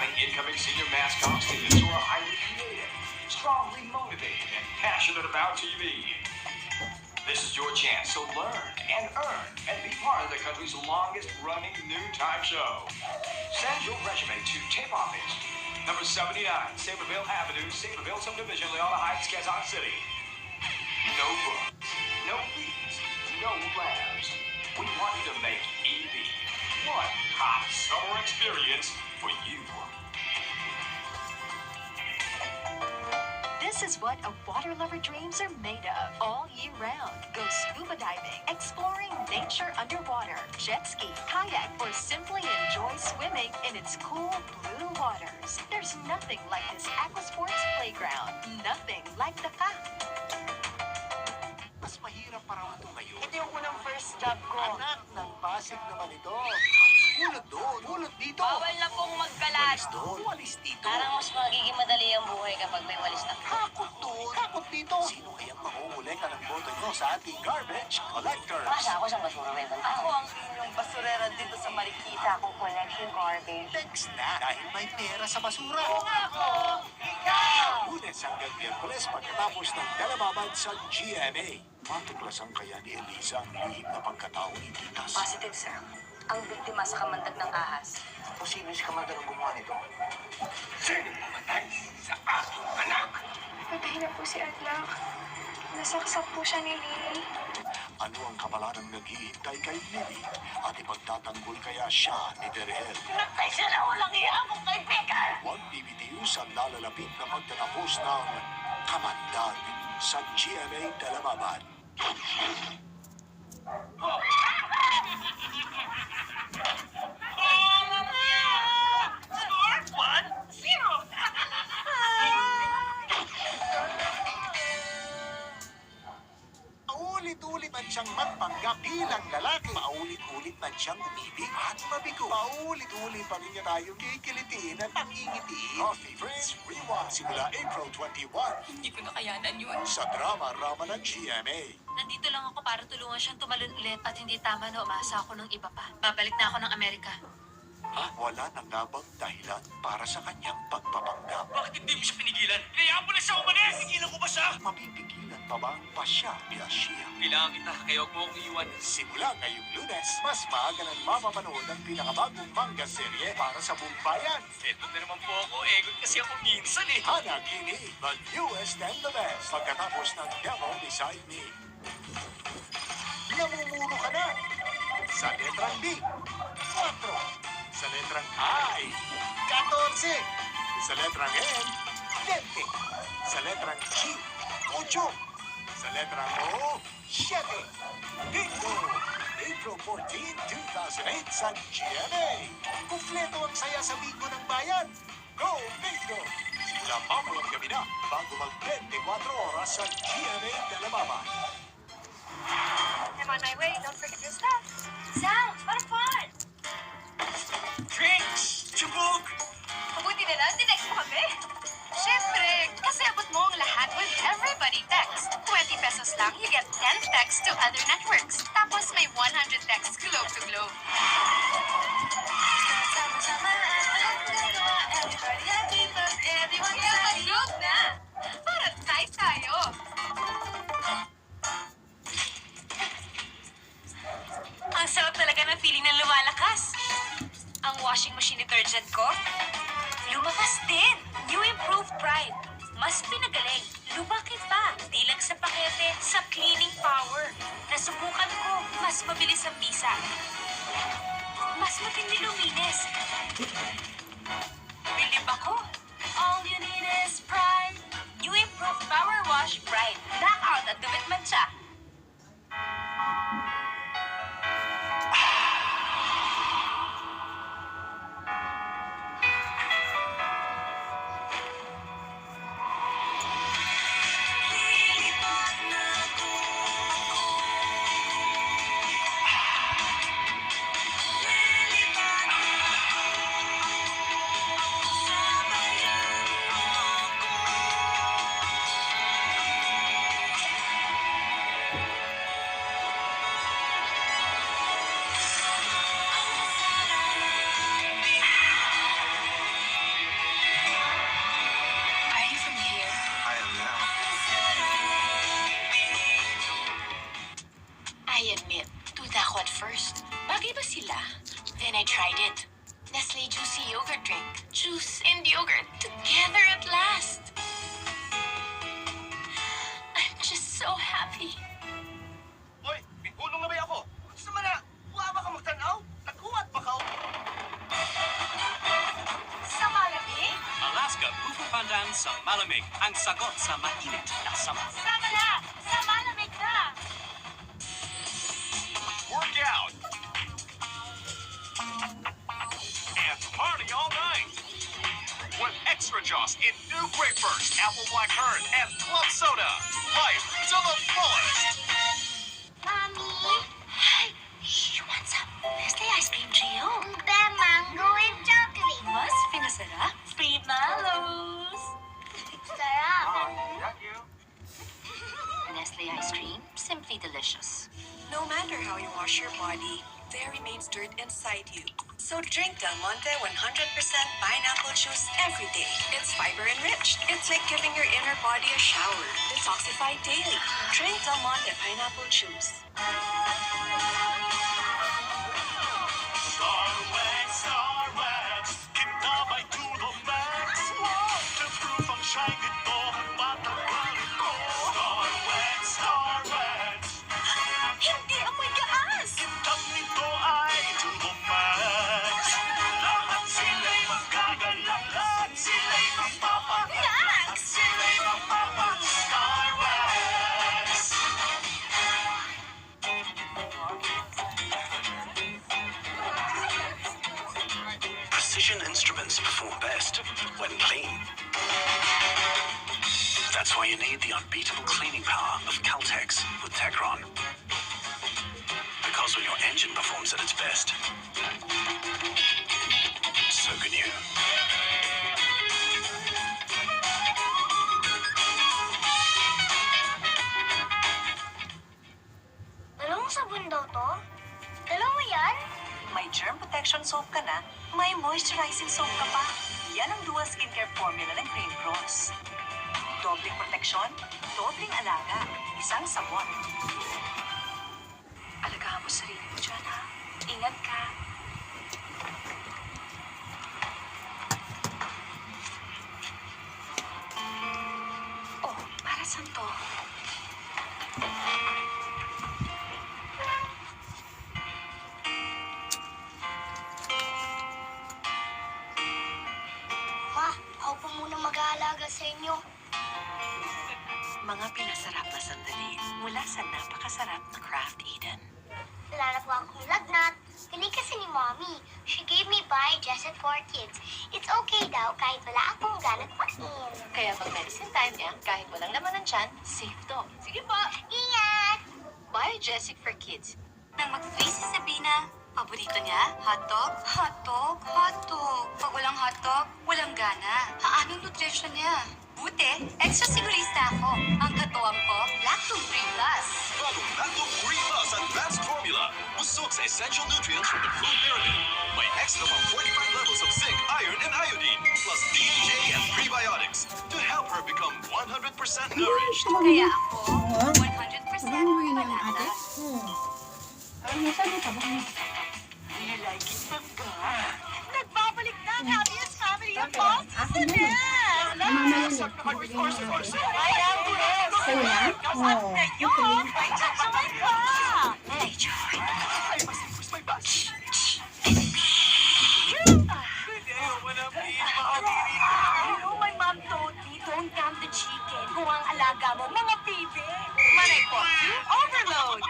having incoming senior mascot students who are highly creative, strongly motivated, and passionate about TV. This is your chance to learn and earn and be part of the country's longest running noontime show. Send your resume to Tape Office, number 79, Saberville Avenue, Saberville Subdivision, Leona Heights, Quezon City. No books, no fees, no labs. We want you to make EB one hot summer experience for you. This is what a water lover dreams are made of all year round. Go scuba diving, exploring nature underwater, jet ski, kayak, or simply enjoy swimming in its cool blue waters. There's nothing like this Aquasports playground. Nothing like the fact. Mas mahirap para ito ngayon. Ito yung unang first job ko. Anak ng Pasig naman ito. Hulot doon, hulot dito. Bawal na pong magkalat. Walis doon, walis dito. Parang mas magiging madali ang buhay kapag may walis na. Hakot doon, hakot dito. Sino kayang mangungulay ka ng boto nyo sa ating garbage collectors? Masa ako sa basura rin. Ako ang inyong basurera dito sa Marikita. Ako collection garbage. Thanks na, dahil may pera sa basura. Ako! Ikaw! Lunes hanggang Miyerkules pagkatapos ng Telebabad sa GMA. Matuklasan kaya ni Eliza ang lihim na pagkatao ni Titas. Positive, sir. Ang biktima sa kamandag ng ahas. Posible si Kamandag ang gumawa nito. Sino pumatay sa aking anak? Patay na po si Adlak. Nasaksak po siya ni Lily. Ano ang kabalanang naghihintay kay Lily? At ipagtatanggol kaya siya ni Derel? Natay siya na walang iya akong kaibigan! Huwag bibitiw sa nalalapit na pagtatapos ng Kamandag sa GMA Telebabad. Paulit-ulit man siyang magpanggap bilang lalaki. Paulit-ulit man siyang umibig at mabigo. Paulit-ulit pa rin niya tayong kikilitiin at pangingiti. Coffee Prince Rewind simula April 21 Hindi ko nakayanan yun. sa drama-rama ng GMA. Nandito lang ako para tulungan siyang tumalon ulit at hindi tama na umasa ako ng iba pa. Babalik na ako ng Amerika. Wala nang nabang dahilan para sa kanyang pagpapanggap. Bakit hindi mo siya pinigilan? Kaya mo na siya umalis! Pigilan ko ba siya? Mapipigilan pa ba ang pasya ni Ashia? Kailangan kita, kaya huwag mo akong iwan. Simula ngayong Lunes, mas maaga nang mapapanood ang pinakabagong manga serye para sa buong bayan. Edmond na naman po ako. Egot kasi ako minsan eh. Hana Kini, the newest and the best. Pagkatapos ng Devil Beside Me. Namumuro ka na. Sa letrang B, 4. Sa letrang I, 14. Sa letrang N, 20. Sa letrang G, 8. Sa letrang O, 7. Bingo! April 14, 2008 sa GMA. Kumpleto ang saya sa bingo ng bayan. Go Bingo! Simula mamayang gabi na bago mag-24 oras sa GMA Telebaba. I'm on my way. Don't forget your stuff. Sounds! What fun! Drinks! Chubog! Mabuti na lang, tinext mo kami. Siyempre, kasi abot mo ang lahat with Everybody Text. 20 pesos lang, you get 10 texts to other networks. Tapos may 100 texts globe to globe. Sama-sama, ang gagawa, everybody happy, but everyone kaya mag-globe na. Para tayo. Ang sarap talaga ng feeling ng lumalakas. Ang washing machine detergent ko, lumakas din. New Improved Pride. Mas pinagaling. Lumakit pa. Di lang sa pakete, sa cleaning power. Nasubukan ko, mas mabilis ang bisa. Mas matindi luminis. Bilib ako. All you need is Pride. New Improved Power Wash Pride. Knockout at dumit man siya. duda ako at first. Bagay ba sila? Then I tried it. Nestle Juicy Yogurt Drink. Juice and yogurt together at last. I'm just so happy. Hoy, may gulong na ba ako? Gusto mo na, huwa ba ka magtanaw? Naghuwat ba ka? Sa malamig, Alaska Bufu Pandan sa malamig, ang sagot sa mainit na sama. sama na! Sa malamig na! Work out. And party all night. With extra jaws in new Great Burst, Apple Black Currant, and Club Soda. Life to the fullest. Mommy, Hi! Shh! What's up? Nestle Ice Cream Trio. the mango and chocolate. Mas pinasarap. Free mallows. Sarap. Nestle Ice Cream. Simply delicious. No matter how you wash your body, there remains dirt inside you. So drink Del Monte 100% pineapple juice every day. It's fiber enriched. It's like giving your inner body a shower. Detoxify daily. Drink Del Monte pineapple juice. Starwax, kinabay to the max. Waterproof ang shine nito, matagal ito. Starwax, Hindi amoy gaas! kintab nito ay to the max. Lahat sila'y magagalak, lahat sila'y mapapagalak, sila'y mapapag Starwax. Precision instruments perform best when clean. That's why you need the unbeatable cleaning power of Caltex with Techron. Because when your engine performs at its best, so can you. Dalawang sabon daw to? Dalawa yan? May germ protection soap ka na, may moisturizing soap ka pa. Yan ang dual skincare formula ng Green Cross. Dobling proteksyon, dobling alaga, isang sabon. Alagaan mo sarili mo dyan, ha? Ingat ka. Oh, para saan to? Ma, ako po muna mag-aalaga sa inyo. Mga pinasarap na sandali mula sa napakasarap na Kraft Eden. Wala na po akong lagnat. Galing kasi ni Mommy. She gave me Biogesset for kids. It's okay daw kahit wala akong ganat kumain. Kaya pag medicine time niya, kahit walang laman ng tiyan, safe to. Sige po! Ingat! Biogesic for kids. Nang mag-face si Sabina, paborito niya, hotdog, hotdog, hotdog. Pag walang hotdog, walang gana. Anong nutrition niya? Buti, extra sigurista ako. Ang katuwang ko, Lactose Free Plus. Bagong Lactose Free Plus Advanced Formula. Busog sa essential nutrients from the food pyramid. May extra pang 45 levels of zinc, iron, and iodine. Plus DHA and prebiotics to help her become 100% nourished. Kaya ako, 100% Ano yun yung ate? banana. Ano sabi ka ba? Nagbabalik na ang Happiest Family of Bakit? Boss Akin Season yun. Mama yun eh. Ay, ang bulos! Sa'yo na? Oo. Ngayon, may sasabay ka! Hey, Joy. Ay, mas may bus. Hello, my mom told me, don't count the chicken. Kung ang alaga mo, mga pipi. Manay po, overload.